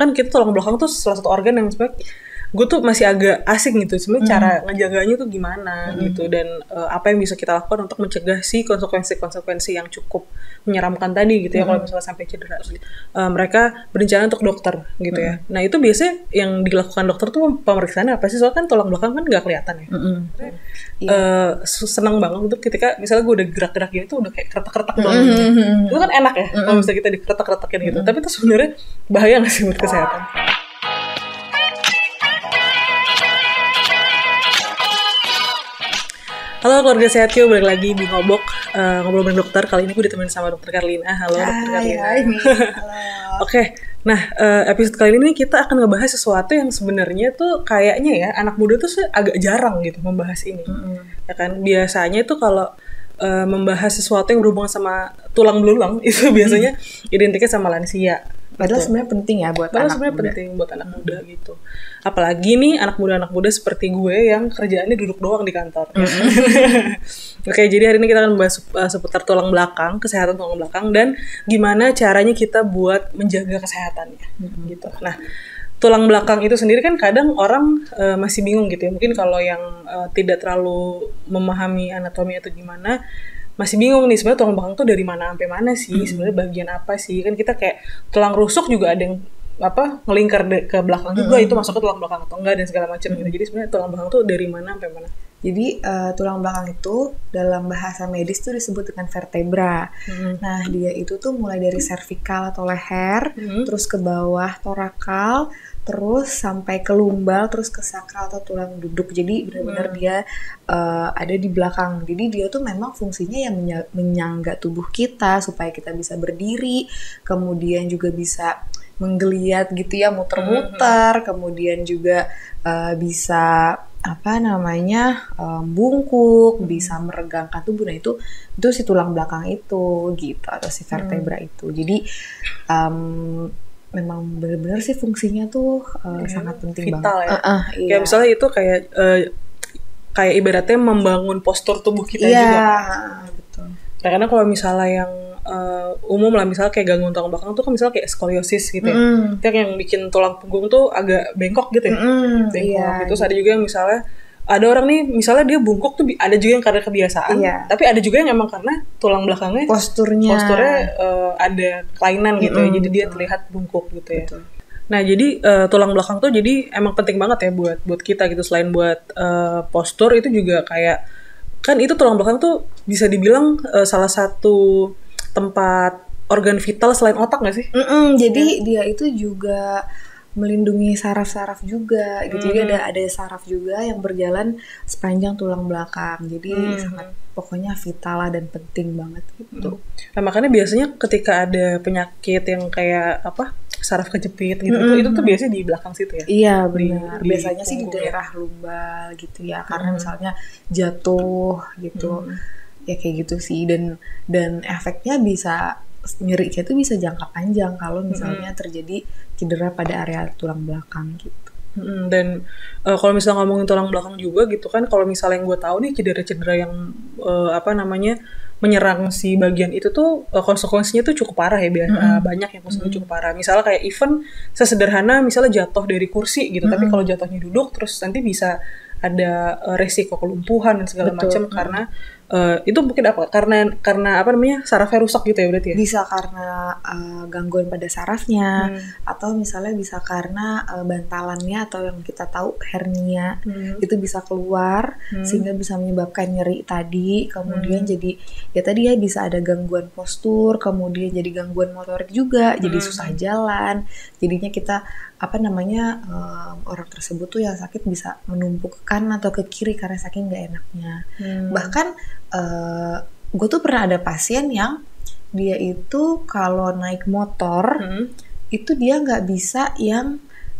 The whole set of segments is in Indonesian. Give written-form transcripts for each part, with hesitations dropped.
kan kita tulang belakang tuh salah satu organ yang sebenarnya gue tuh masih agak asing gitu sebenarnya cara ngejaganya tuh gimana gitu, dan apa yang bisa kita lakukan untuk mencegah si konsekuensi yang cukup menyeramkan tadi gitu ya kalau misalnya sampai cedera. Mereka berencana untuk dokter gitu ya. Nah itu biasanya yang dilakukan dokter tuh pemeriksaannya apa sih, soalnya kan tulang belakang kan nggak kelihatan ya. Seneng banget gitu ketika misalnya gue udah gerak-gerak gitu tuh udah kayak kretak-kretak doang gitu. Itu kan enak ya kalau misalnya kita dikretak-kretakin gitu, tapi itu sebenarnya bahaya nggak sih buat kesehatan? Halo keluarga Sehatyo, balik lagi di Ngobok, ngobrol bareng dokter. Kali ini gue ditemenin sama dokter Carlina. Halo dokter Carlina. Halo. Oke, nah episode kali ini kita akan ngebahas sesuatu yang sebenarnya tuh kayaknya ya anak muda tuh agak jarang gitu membahas ini. Ya kan, biasanya tuh kalau membahas sesuatu yang berhubungan sama tulang belulang itu biasanya identiknya sama lansia. Padahal sebenarnya penting ya buat anak muda. Penting buat anak muda gitu. Apalagi nih anak muda seperti gue yang kerjaannya duduk doang di kantor. Oke, jadi hari ini kita akan membahas seputar tulang belakang, kesehatan tulang belakang, dan gimana caranya kita buat menjaga kesehatannya gitu. Nah, tulang belakang itu sendiri kan kadang orang masih bingung gitu ya. Mungkin kalau yang tidak terlalu memahami anatomi atau gimana, masih bingung nih sebenarnya tulang belakang tuh dari mana sampai mana sih, sebenarnya bagian apa sih, kan kita kayak tulang rusuk juga ada yang ngelingkar ke belakang juga, itu masuk ke tulang belakang atau enggak dan segala macam gitu. Jadi sebenarnya tulang belakang tuh dari mana sampai mana? Jadi tulang belakang itu dalam bahasa medis tuh disebut dengan vertebra. Nah dia itu tuh mulai dari servikal atau leher, terus ke bawah torakal, terus sampai ke lumbal, terus ke sakral atau tulang duduk. Jadi benar-benar dia ada di belakang. Jadi dia tuh memang fungsinya yang menyangga tubuh kita supaya kita bisa berdiri, kemudian juga bisa menggeliat gitu ya, muter-muter, kemudian juga bisa bungkuk, bisa meregangkan tubuh. Nah itu si tulang belakang itu gitu, atau si vertebra itu. Jadi memang benar-benar sih fungsinya tuh sangat penting vital banget. Ya. Iya. Kayak misalnya itu kayak ibaratnya membangun postur tubuh kita juga. Iya, betul. Nah, karena kalau misalnya yang umum lah, misalnya kayak gangguan tulang belakang tuh kan misalnya kayak skoliosis gitu ya. Itu yang bikin tulang punggung tuh agak bengkok gitu ya. Bengkok. Terus ada juga yang misalnya ada orang nih misalnya dia bungkuk tuh ada juga yang karena kebiasaan. Tapi ada juga yang emang karena tulang belakangnya posturnya ada kelainan gitu ya. Jadi dia terlihat bungkuk gitu ya. Betul. Nah jadi tulang belakang tuh jadi emang penting banget ya buat kita gitu. Selain buat postur, itu juga kayak kan itu tulang belakang tuh bisa dibilang salah satu tempat organ vital selain otak nggak sih? Jadi dia itu juga melindungi saraf-saraf juga gitu. Jadi ada saraf juga yang berjalan sepanjang tulang belakang. Jadi sangat pokoknya vital lah dan penting banget gitu. Nah, makanya biasanya ketika ada penyakit yang kayak saraf kejepit gitu, itu tuh biasanya di belakang situ ya? Iya benar. Biasanya sih di daerah lumbal gitu ya, karena misalnya jatuh gitu. Ya kayak gitu sih, dan efeknya bisa, nyerinya itu bisa jangka panjang kalau misalnya terjadi cedera pada area tulang belakang gitu. Dan kalau misalnya ngomongin tulang belakang juga gitu kan, kalau misalnya yang gue tahu nih cedera-cedera yang menyerang si bagian itu tuh konsekuensinya tuh cukup parah ya, banyak yang konsekuensinya cukup parah. Misalnya kayak even sesederhana misalnya jatuh dari kursi gitu, tapi kalau jatuhnya duduk terus nanti bisa ada resiko kelumpuhan dan segala macam karena itu mungkin karena sarafnya rusak gitu ya berarti ya? Bisa karena gangguan pada sarafnya, atau misalnya bisa karena bantalannya atau yang kita tahu hernia itu bisa keluar sehingga bisa menyebabkan nyeri tadi. Kemudian jadi ya tadi ya bisa ada gangguan postur, kemudian jadi gangguan motorik juga, jadi susah jalan. Jadinya kita orang tersebut tuh yang sakit bisa menumpuk ke kanan atau ke kiri karena saking nggak enaknya. Bahkan gue tuh pernah ada pasien yang dia itu kalau naik motor itu dia nggak bisa yang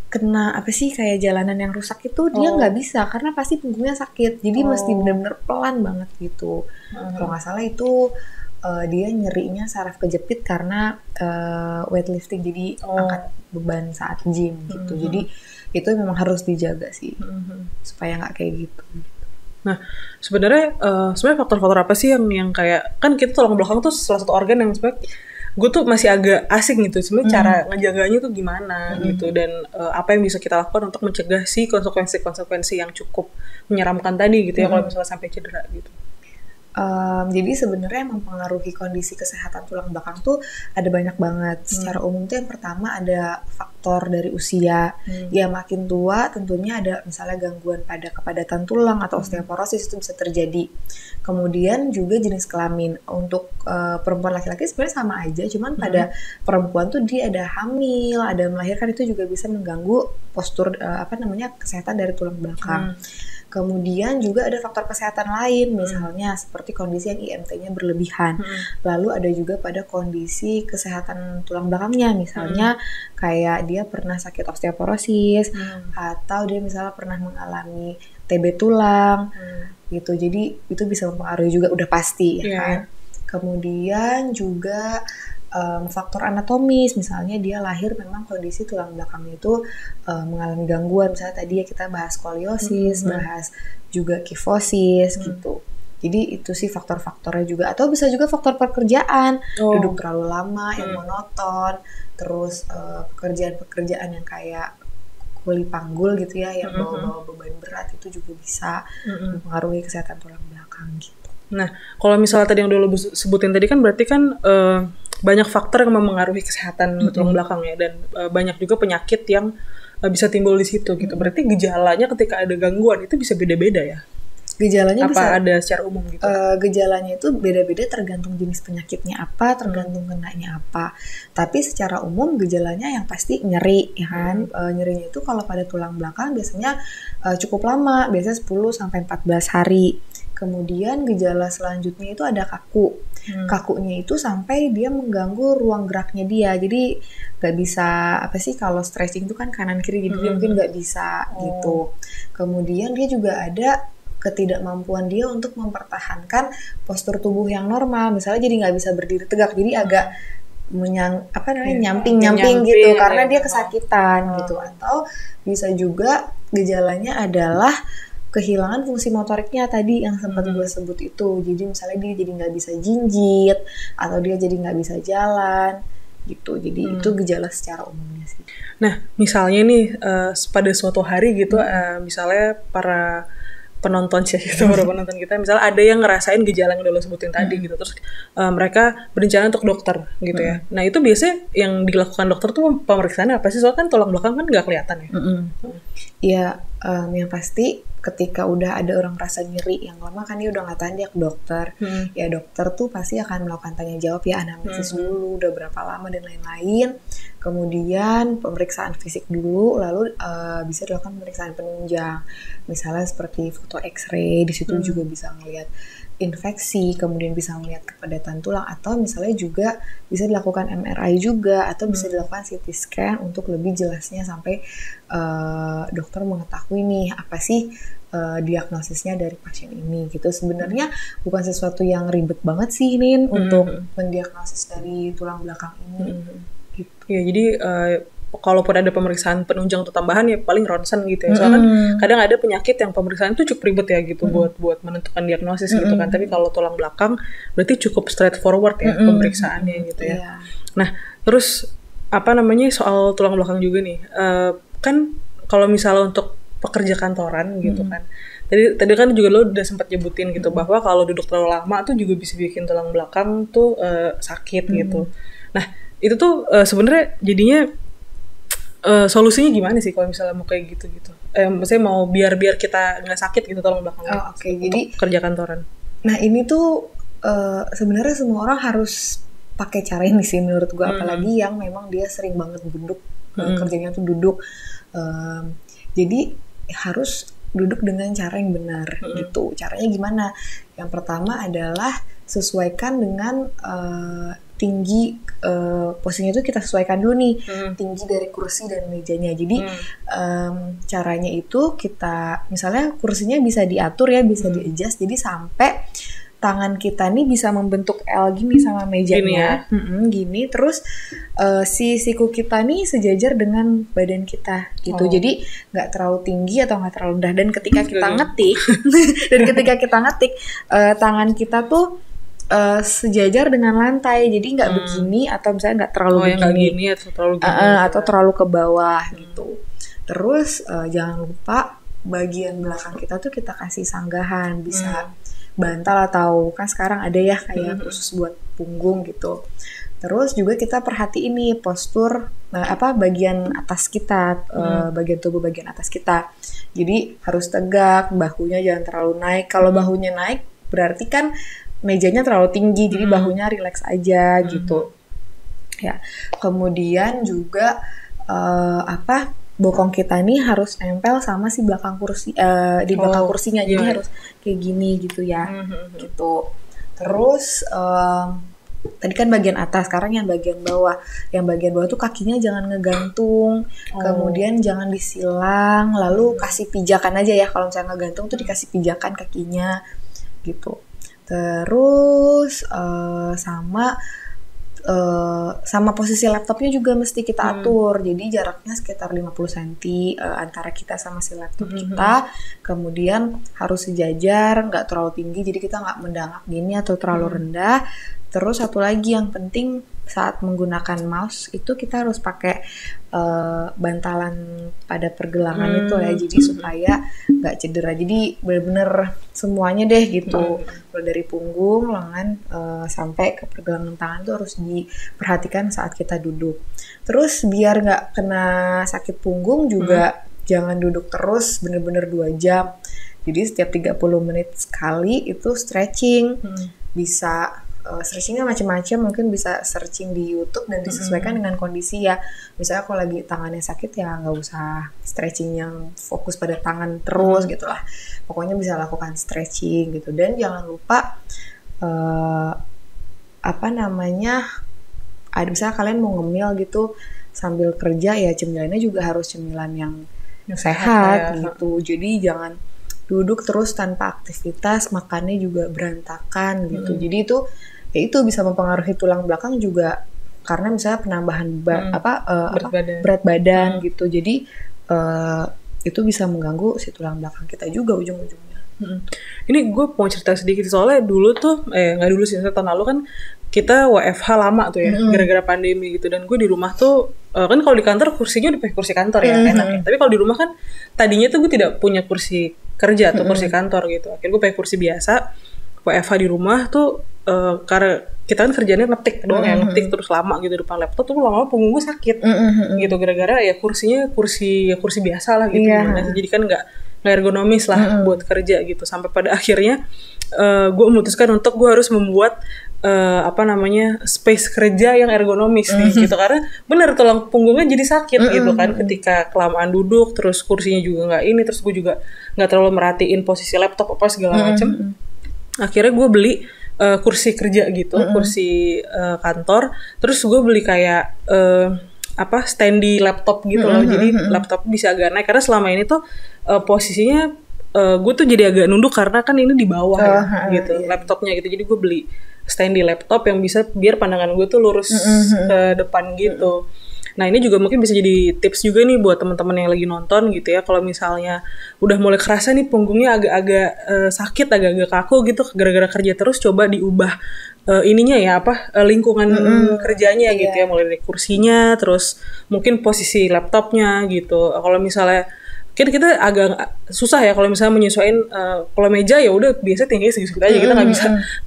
kena kayak jalanan yang rusak itu dia nggak bisa karena pasti punggungnya sakit. Jadi mesti benar-benar pelan banget gitu. Kalau nggak salah itu dia nyerinya saraf kejepit karena weightlifting, jadi angkat beban saat gym gitu. Jadi itu memang harus dijaga sih supaya nggak kayak gitu. Nah sebenarnya faktor-faktor apa sih yang kayak kan kita tulang belakang tuh salah satu organ yang sebenarnya gue tuh masih agak asing gitu sebenarnya cara ngejaganya tuh gimana gitu, dan apa yang bisa kita lakukan untuk mencegah si konsekuensi yang cukup menyeramkan tadi gitu ya kalau misalnya sampai cedera gitu. Jadi sebenarnya yang mempengaruhi kondisi kesehatan tulang belakang tuh ada banyak banget. Secara umum tuh yang pertama ada faktor dari usia. Ya makin tua tentunya ada misalnya gangguan pada kepadatan tulang atau osteoporosis itu bisa terjadi. Kemudian juga jenis kelamin. Untuk perempuan laki-laki sebenarnya sama aja, cuman pada perempuan tuh dia ada hamil, ada melahirkan, itu juga bisa mengganggu postur kesehatan dari tulang belakang. Kemudian juga ada faktor kesehatan lain, misalnya seperti kondisi yang IMT-nya berlebihan. Lalu ada juga pada kondisi kesehatan tulang belakangnya, misalnya kayak dia pernah sakit osteoporosis, atau dia misalnya pernah mengalami TB tulang, gitu. Jadi itu bisa mempengaruhi juga, udah pasti ya kan. Kemudian juga faktor anatomis, misalnya dia lahir memang kondisi tulang belakangnya itu mengalami gangguan, misalnya tadi ya kita bahas skoliosis, bahas juga kifosis gitu. Jadi itu sih faktor-faktornya juga, atau bisa juga faktor pekerjaan, duduk terlalu lama, yang monoton, terus pekerjaan-pekerjaan yang kayak kuli panggul gitu ya, yang bawa-bawa beban berat, itu juga bisa mempengaruhi kesehatan tulang belakang gitu. Nah, kalau misalnya tadi yang dulu sebutin tadi kan berarti kan banyak faktor yang mempengaruhi kesehatan tulang belakang ya, dan banyak juga penyakit yang bisa timbul di situ gitu. Berarti gejalanya ketika ada gangguan itu bisa beda-beda ya? Gejalanya apa bisa ada secara umum gitu? Gejalanya itu beda-beda tergantung jenis penyakitnya apa, tergantung kenanya apa. Tapi secara umum gejalanya yang pasti nyeri ya kan. Nyerinya itu kalau pada tulang belakang biasanya cukup lama, biasanya 10 sampai 14 hari. Kemudian gejala selanjutnya itu ada kaku. Kakunya itu sampai dia mengganggu ruang geraknya dia. Jadi nggak bisa, apa sih kalau stretching itu kan kanan kiri, jadi dia mungkin nggak bisa gitu. Kemudian dia juga ada ketidakmampuan dia untuk mempertahankan postur tubuh yang normal. Misalnya jadi nggak bisa berdiri tegak, jadi agak nyamping gitu karena dia kesakitan gitu. Atau bisa juga gejalanya adalah kehilangan fungsi motoriknya tadi yang sempat gue sebut itu. Jadi misalnya dia jadi nggak bisa jinjit, atau dia jadi nggak bisa jalan gitu. Jadi itu gejala secara umumnya sih. Nah, misalnya nih pada suatu hari gitu, misalnya para penonton sih gitu, para penonton kita, misalnya ada yang ngerasain gejala yang udah lo sebutin tadi gitu, terus mereka berencana untuk dokter gitu ya. Nah itu biasanya yang dilakukan dokter tuh pemeriksaannya apa sih? Soalnya kan tulang belakang kan nggak kelihatan ya. Iya, yang pasti ketika udah ada orang rasa nyeri yang lama kan dia udah nggak tahan, dia ke dokter. Ya dokter tuh pasti akan melakukan tanya jawab ya, anamnesis dulu, udah berapa lama dan lain-lain. Kemudian pemeriksaan fisik dulu, lalu bisa dilakukan pemeriksaan penunjang. Misalnya seperti foto X-ray, di situ juga bisa ngelihat infeksi, kemudian bisa melihat kepadatan tulang, atau misalnya juga bisa dilakukan MRI juga, atau bisa dilakukan CT scan untuk lebih jelasnya sampai dokter mengetahui nih apa sih diagnosisnya dari pasien ini gitu. Sebenarnya bukan sesuatu yang ribet banget sih Nin untuk mendiagnosis dari tulang belakang ini. Gitu. Ya jadi kalaupun ada pemeriksaan penunjang atau tambahan ya paling ronsen gitu ya. Soalnya kan kadang ada penyakit yang pemeriksaan itu cukup ribet ya gitu buat menentukan diagnosis gitu kan. Tapi kalau tulang belakang berarti cukup straightforward ya pemeriksaannya gitu ya. Nah, terus soal tulang belakang juga nih. Kan kalau misalnya untuk pekerja kantoran gitu kan. Tadi kan juga lo udah sempat nyebutin gitu bahwa kalau duduk terlalu lama tuh juga bisa bikin tulang belakang tuh sakit gitu. Nah, itu tuh sebenarnya jadinya solusinya gimana sih kalau misalnya mau kayak gitu? Maksudnya mau biar kita nggak sakit gitu tulang belakangnya. Jadi kerja kantoran. Nah ini tuh sebenarnya semua orang harus pakai cara ini sih menurut gue, apalagi yang memang dia sering banget duduk, kerjanya tuh duduk. Jadi harus duduk dengan cara yang benar gitu. Caranya gimana? Yang pertama adalah sesuaikan dengan tinggi posisinya itu kita sesuaikan dulu nih, tinggi dari kursi dan mejanya. Jadi caranya itu kita misalnya kursinya bisa diatur ya, bisa di-adjust jadi sampai tangan kita nih bisa membentuk L gini sama mejanya, gini. Terus si siku kita nih sejajar dengan badan kita gitu. Jadi nggak terlalu tinggi atau nggak terlalu rendah. Dan ketika kita ngetik, tangan kita tuh sejajar dengan lantai, jadi nggak begini atau misalnya nggak terlalu yang nggak begini, gini atau terlalu gini atau terlalu ke bawah gitu. Terus jangan lupa bagian belakang kita tuh kita kasih sanggahan, bisa bantal atau kan sekarang ada ya kayak khusus buat punggung gitu. Terus juga kita perhatiin nih postur bagian atas kita, bagian tubuh bagian atas kita. Jadi harus tegak, bahunya jangan terlalu naik. Kalau bahunya naik berarti kan mejanya terlalu tinggi, jadi bahunya rileks aja gitu. Ya. Kemudian juga bokong kita nih harus nempel sama si belakang kursi di belakang kursinya. Jadi harus kayak gini gitu ya. Gitu. Terus tadi kan bagian atas, sekarang yang bagian bawah. Yang bagian bawah tuh kakinya jangan ngegantung, kemudian jangan disilang, lalu kasih pijakan aja ya. Kalau misalnya ngegantung tuh dikasih pijakan kakinya gitu. Terus sama posisi laptopnya juga mesti kita atur. Jadi jaraknya sekitar 50 cm antara kita sama si laptop kita. Kemudian harus sejajar, nggak terlalu tinggi, jadi kita nggak mendangak gini atau terlalu rendah. Terus satu lagi yang penting saat menggunakan mouse itu kita harus pakai bantalan pada pergelangan itu ya, jadi supaya nggak cedera. Jadi benar-benar semuanya deh gitu, mulai dari punggung, lengan sampai ke pergelangan tangan itu harus diperhatikan saat kita duduk. Terus biar nggak kena sakit punggung juga jangan duduk terus benar-benar 2 jam. Jadi setiap 30 menit sekali itu stretching. Bisa stretchingnya macam-macam, mungkin bisa searching di YouTube dan disesuaikan dengan kondisi ya. Misalnya kalau lagi tangannya sakit ya nggak usah stretching yang fokus pada tangan terus gitu lah. Pokoknya bisa lakukan stretching gitu. Dan jangan lupa misalnya kalian mau ngemil gitu sambil kerja ya, cemilannya juga harus cemilan yang sehat gitu. Jadi jangan duduk terus tanpa aktivitas, makannya juga berantakan gitu. Jadi itu bisa mempengaruhi tulang belakang juga, karena misalnya penambahan berat badan gitu. Jadi itu bisa mengganggu si tulang belakang kita juga ujung-ujungnya. Ini gue mau cerita sedikit, soalnya dulu tuh nggak dulu sih, tahun lalu kan kita WFH lama tuh ya, gara-gara pandemi gitu. Dan gue di rumah tuh kan kalau di kantor kursinya udah pakai kursi kantor ya, enak ya. Tapi kalau di rumah kan tadinya tuh gue tidak punya kursi kerja atau kursi kantor gitu. Akhirnya gue pakai kursi biasa. WFH di rumah tuh karena kita kan kerjanya ngetik doang ya, ngetik terus lama gitu depan laptop tuh lama-lama punggung gue sakit gitu, gara-gara ya kursinya kursi biasa lah gitu. Jadi kan nggak ergonomis lah buat kerja gitu. Sampai pada akhirnya gue memutuskan untuk gue harus membuat space kerja yang ergonomis nih gitu, karena bener tulang punggungnya jadi sakit gitu kan ketika kelamaan duduk, terus kursinya juga nggak ini, terus gue juga nggak terlalu merhatiin posisi laptop apa segala macem. Akhirnya gue beli kursi kerja gitu, kursi kantor. Terus gue beli kayak standy laptop gitu loh. Jadi laptop bisa agak naik, karena selama ini tuh posisinya gue tuh jadi agak nunduk karena kan ini di bawah gitu laptopnya gitu. Jadi gue beli standy laptop yang bisa biar pandangan gue tuh lurus ke depan gitu. Nah ini juga mungkin bisa jadi tips juga nih buat teman-teman yang lagi nonton gitu ya. Kalau misalnya udah mulai kerasa nih punggungnya agak-agak sakit, agak-agak kaku gitu gara-gara kerja terus, coba diubah lingkungan kerjanya gitu ya. Mulai dari kursinya, terus mungkin posisi laptopnya gitu. Kalau misalnya kita agak susah ya kalau misalnya menyesuaikan, kalau meja ya udah biasa tinggi segitu aja, kita nggak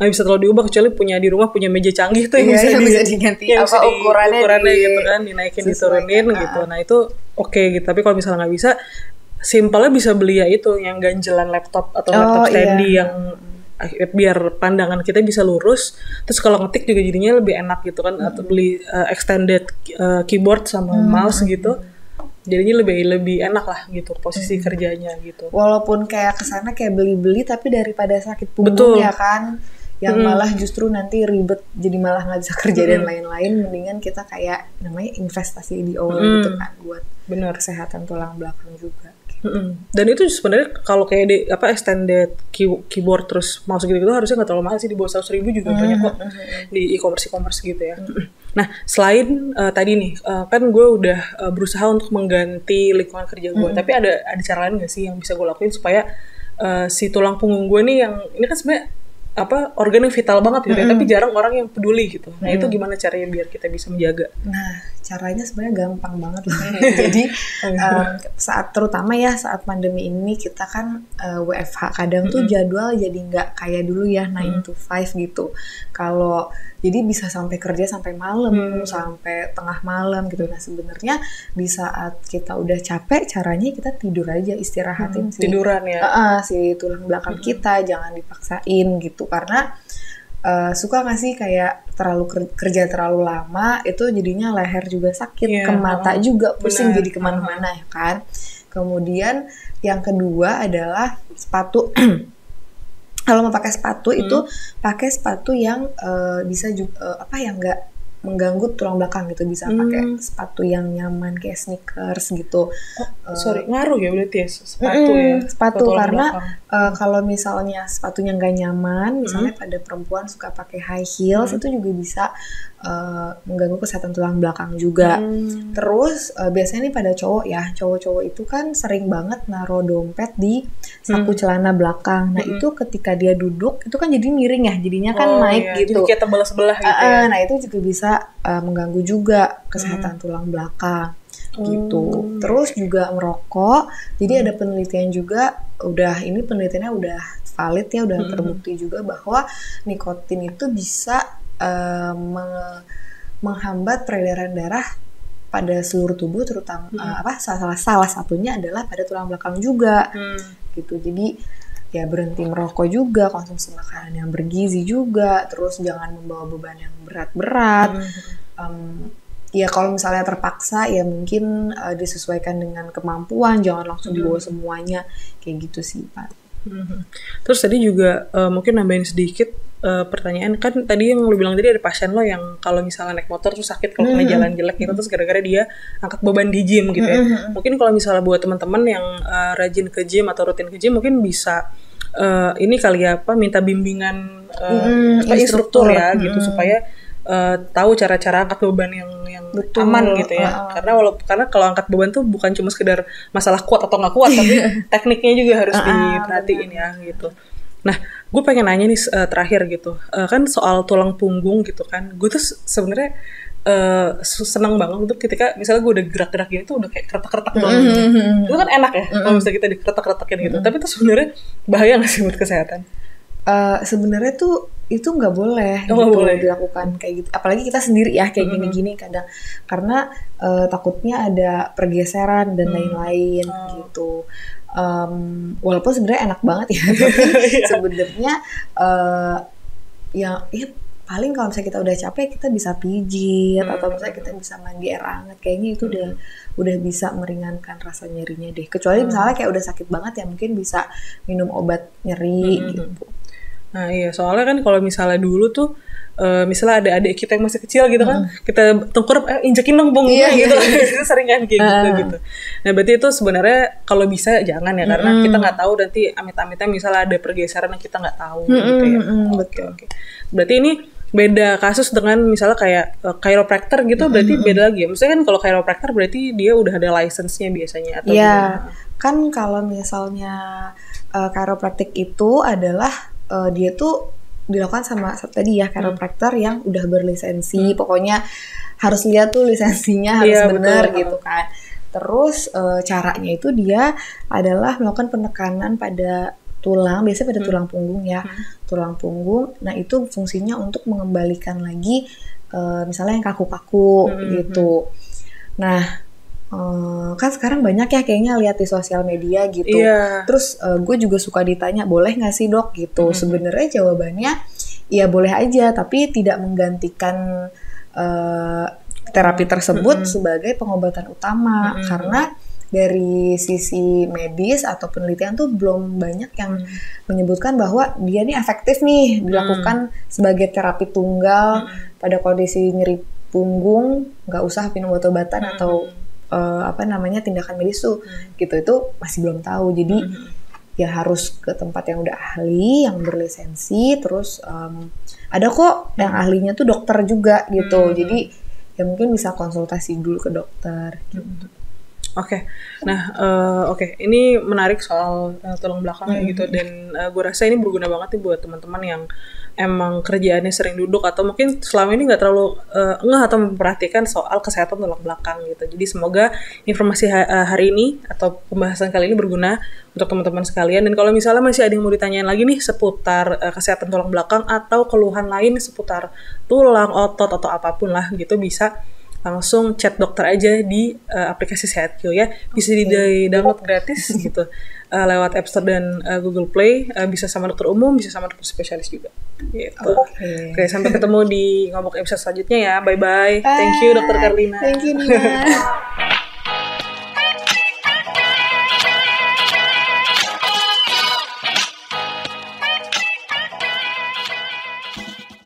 bisa terlalu diubah, kecuali di rumah punya meja canggih tuh yang bisa diganti ukurannya gitu kan, dinaikin diturunin gitu. Nah itu oke gitu. Tapi kalau misalnya nggak bisa, simpelnya bisa beli ya itu yang ganjelan laptop atau laptop standy yang biar pandangan kita bisa lurus. Terus kalau ngetik juga jadinya lebih enak gitu kan, atau beli extended keyboard sama mouse gitu. Jadinya lebih enak lah gitu posisi kerjanya gitu. Walaupun kayak kesana kayak beli-beli, tapi daripada sakit punggung ya kan, yang malah justru nanti ribet, jadi malah nggak bisa kerja dan lain-lain. Mendingan kita kayak namanya investasi di awal gitu kan, buat kesehatan tulang belakang juga. Dan itu sebenarnya kalau kayak extended keyboard terus mouse gitu harusnya nggak terlalu mahal sih, di bawah 100.000 juga banyak kok di e-commerce gitu ya. Nah selain tadi nih kan gue udah berusaha untuk mengganti lingkungan kerja gue, tapi ada cara lain nggak sih yang bisa gue lakuin supaya si tulang punggung gue nih, yang ini kan sebenarnya organ yang vital banget gitu ya, tapi jarang orang yang peduli gitu. Nah itu gimana caranya biar kita bisa menjaga? Nah caranya sebenarnya gampang banget loh. Jadi terutama ya saat pandemi ini kita kan WFH, kadang tuh jadwal jadi nggak kayak dulu ya 9 to 5 gitu. Kalau jadi bisa sampai kerja sampai malam, sampai tengah malam gitu. Nah sebenarnya di saat kita udah capek, caranya kita tidur aja, istirahatin tiduran ya. Si tulang belakang kita, jangan dipaksain gitu. Karena suka nggak sih kayak terlalu kerja terlalu lama, itu jadinya leher juga sakit, ke mata juga pusing, jadi kemana-mana ya kan. Kemudian yang kedua adalah sepatu. Kalau mau pakai sepatu itu pakai sepatu yang bisa juga yang nggak mengganggu tulang belakang gitu, bisa pakai sepatu yang nyaman kayak sneakers gitu. Ngaruh ya berarti ya sepatu ya. Sepatu karena kalau misalnya sepatunya nggak nyaman, misalnya pada perempuan suka pakai high heels, itu juga bisa mengganggu kesehatan tulang belakang juga. Terus biasanya nih pada cowok ya, cowok-cowok itu kan sering banget naruh dompet di saku celana belakang. Nah itu ketika dia duduk itu kan jadi miring ya, jadinya kan naik gitu. Jadi kayak sebelah gitu ya. Nah itu juga bisa mengganggu juga kesehatan tulang belakang gitu. Terus juga merokok. Jadi ada penelitian juga, penelitiannya udah valid ya, udah terbukti juga bahwa nikotin itu bisa menghambat peredaran darah pada seluruh tubuh, terutama salah satunya adalah pada tulang belakang juga gitu. Jadi ya berhenti merokok juga, konsumsi makanan yang bergizi juga, terus jangan membawa beban yang berat-berat. Ya kalau misalnya terpaksa ya mungkin disesuaikan dengan kemampuan, jangan langsung dibawa semuanya, kayak gitu sih Pak. Terus tadi juga mungkin nambahin sedikit pertanyaan, kan tadi yang lo bilang tadi ada pasien lo yang kalau misalnya naik motor tuh sakit kalau kena jalan jelek gitu, terus gara-gara dia angkat beban di gym gitu ya. Mungkin kalau misalnya buat teman-teman yang rajin ke gym atau rutin ke gym, mungkin bisa ini kali ya minta bimbingan instruktur ya gitu, supaya tahu cara-cara angkat beban yang aman gitu ya. Karena kalau angkat beban tuh bukan cuma sekedar masalah kuat atau nggak kuat, tapi tekniknya juga harus diperhatiin ya gitu. Nah, gue pengen nanya nih terakhir gitu, kan soal tulang punggung gitu kan. Gue tuh sebenarnya senang banget untuk ketika misalnya gue udah gerak-gerak gitu udah kayak keretak-keretak banget. Itu kan enak ya kalau misalnya kita dikeretak-keretakin gitu. Tapi itu sebenarnya bahaya nggak sih buat kesehatan? Sebenarnya tuh itu nggak boleh dilakukan kayak gitu, apalagi kita sendiri ya kayak gini-gini kadang, karena takutnya ada pergeseran dan lain-lain gitu. Walaupun sebenarnya enak banget ya, tapi sebenarnya ya paling kalau misalnya kita udah capek kita bisa pijit atau misalnya kita bisa mandi air hangat, kayaknya itu udah bisa meringankan rasa nyerinya deh. Kecuali misalnya kayak udah sakit banget ya mungkin bisa minum obat nyeri gitu. Nah iya, soalnya kan kalau misalnya dulu tuh misalnya ada adik kita yang masih kecil gitu kan, kita tengkurap, injekin dong punggungnya gitu. Itu sering kan kayak gitu. Nah berarti itu sebenarnya kalau bisa jangan ya, karena kita nggak tahu nanti amit-amitnya misalnya ada pergeseran yang kita nggak tahu gitu ya. Oke. Berarti ini beda kasus dengan misalnya kayak chiropractor gitu, berarti beda lagi ya. Maksudnya kan kalau chiropractor berarti dia udah ada license-nya biasanya atau gimana? Kan kalau misalnya chiropractic itu adalah dia tuh dilakukan sama tadi ya chiropractor yang udah berlisensi, pokoknya harus lihat tuh lisensinya harus benar gitu kan. Terus caranya itu dia adalah melakukan penekanan pada tulang, biasanya pada tulang punggung ya, tulang punggung. Nah itu fungsinya untuk mengembalikan lagi misalnya yang kaku-kaku gitu. Nah kan sekarang banyak ya kayaknya lihat di sosial media gitu. Terus gue juga suka ditanya, boleh nggak sih dok gitu. Sebenarnya jawabannya ya boleh aja, tapi tidak menggantikan terapi tersebut sebagai pengobatan utama. Karena dari sisi medis atau penelitian tuh belum banyak yang menyebutkan bahwa dia nih efektif nih dilakukan sebagai terapi tunggal pada kondisi nyeri punggung, nggak usah minum obat-obatan atau tindakan medis tuh gitu, itu masih belum tahu. Jadi ya harus ke tempat yang udah ahli, yang berlisensi. Terus ada kok yang ahlinya tuh dokter juga gitu. Jadi ya mungkin bisa konsultasi dulu ke dokter gitu. Oke. Nah, ini menarik soal tulang belakang gitu, dan gue rasa ini berguna banget nih buat teman-teman yang emang kerjaannya sering duduk atau mungkin selama ini nggak terlalu ngeh atau memperhatikan soal kesehatan tulang belakang gitu. Jadi semoga informasi hari ini atau pembahasan kali ini berguna untuk teman-teman sekalian. Dan kalau misalnya masih ada yang mau ditanyain lagi nih seputar kesehatan tulang belakang atau keluhan lain seputar tulang, otot atau apapun lah gitu, bisa langsung chat dokter aja di aplikasi Sehatq ya. Bisa di-download gratis gitu lewat App Store dan Google Play. Bisa sama dokter umum, bisa sama dokter spesialis juga gitu. Oke, sampai ketemu di ngomong episode selanjutnya ya. Bye-bye. Thank you Dokter Carlina. Thank you Nina.